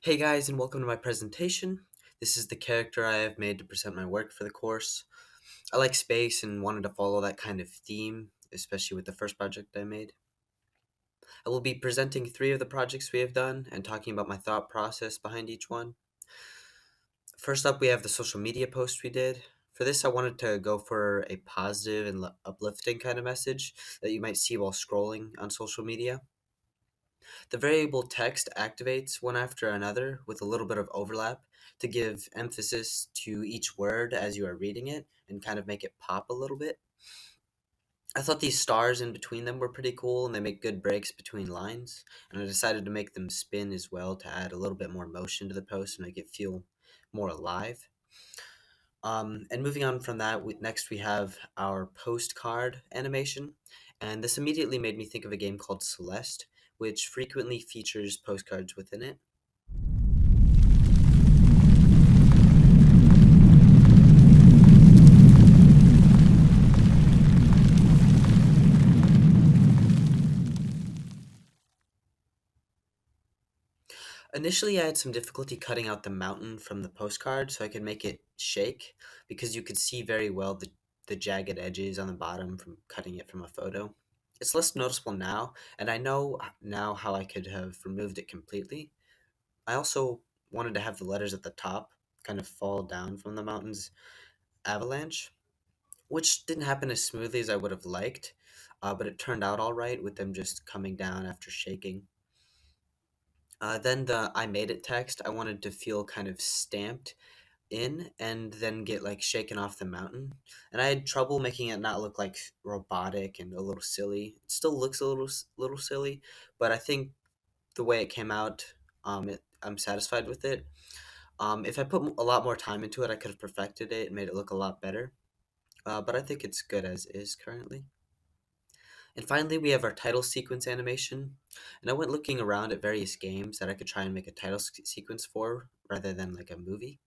Hey guys, and welcome to my presentation. This is the character I have made to present my work for the course. I like space and wanted to follow that kind of theme, especially with the first project I made. I will be presenting three of the projects we have done and talking about my thought process behind each one. First up, we have the social media post we did. For this, I wanted to go for a positive and uplifting kind of message that you might see while scrolling on social media. The variable text activates one after another with a little bit of overlap to give emphasis to each word as you are reading it and kind of make it pop a little bit. I thought these stars in between them were pretty cool and they make good breaks between lines, and I decided to make them spin as well to add a little bit more motion to the post and make it feel more alive. And moving on from that, next we have our postcard animation, and this immediately made me think of a game called Celeste, which frequently features postcards within it. Initially, I had some difficulty cutting out the mountain from the postcard so I could make it shake because you could see very well the jagged edges on the bottom from cutting it from a photo. It's less noticeable now, and I know now how I could have removed it completely. I also wanted to have the letters at the top kind of fall down from the mountain's avalanche, which didn't happen as smoothly as I would have liked, but it turned out all right with them just coming down after shaking. Then the I made it text, I wanted to feel kind of stamped in and then get like shaken off the mountain. And I had trouble making it not look like robotic and a little silly. It still looks a little silly, but I think the way it came out, I'm satisfied with it. If I put a lot more time into it, I could have perfected it and made it look a lot better. But I think it's good as is currently. And finally, we have our title sequence animation. And I went looking around at various games that I could try and make a title sequence for rather than like a movie.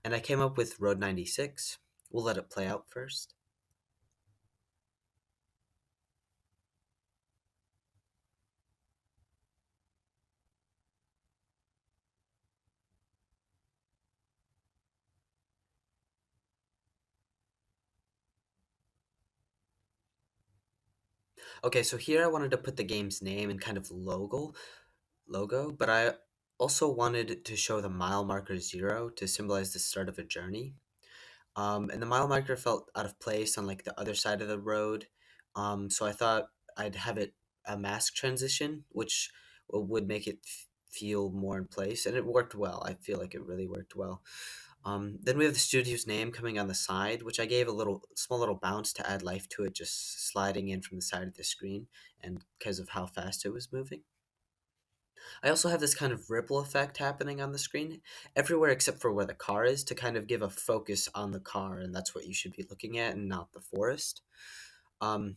And I came up with Road 96. We'll let it play out first. Okay, so here I wanted to put the game's name and kind of logo, but I also wanted to show the mile marker 0 to symbolize the start of a journey. And the mile marker felt out of place on like the other side of the road. So I thought I'd have it a mask transition, which would make it feel more in place, and it worked well. I feel like it really worked well. Then we have the studio's name coming on the side, which I gave a little small little bounce to add life to it, just sliding in from the side of the screen, and because of how fast it was moving. I also have this kind of ripple effect happening on the screen everywhere except for where the car is to kind of give a focus on the car, and that's what you should be looking at and not the forest. Um,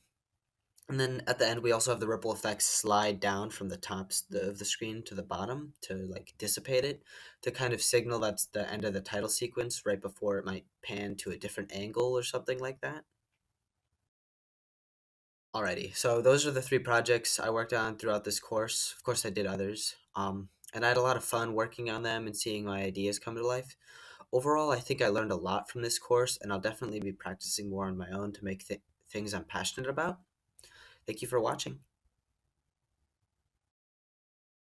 and then at the end, we also have the ripple effects slide down from the of the screen to the bottom to like dissipate it to kind of signal that's the end of the title sequence right before it might pan to a different angle or something like that. Alrighty, so those are the three projects I worked on throughout this course. Of course, I did others. And I had a lot of fun working on them and seeing my ideas come to life. Overall, I think I learned a lot from this course, and I'll definitely be practicing more on my own to make things I'm passionate about. Thank you for watching.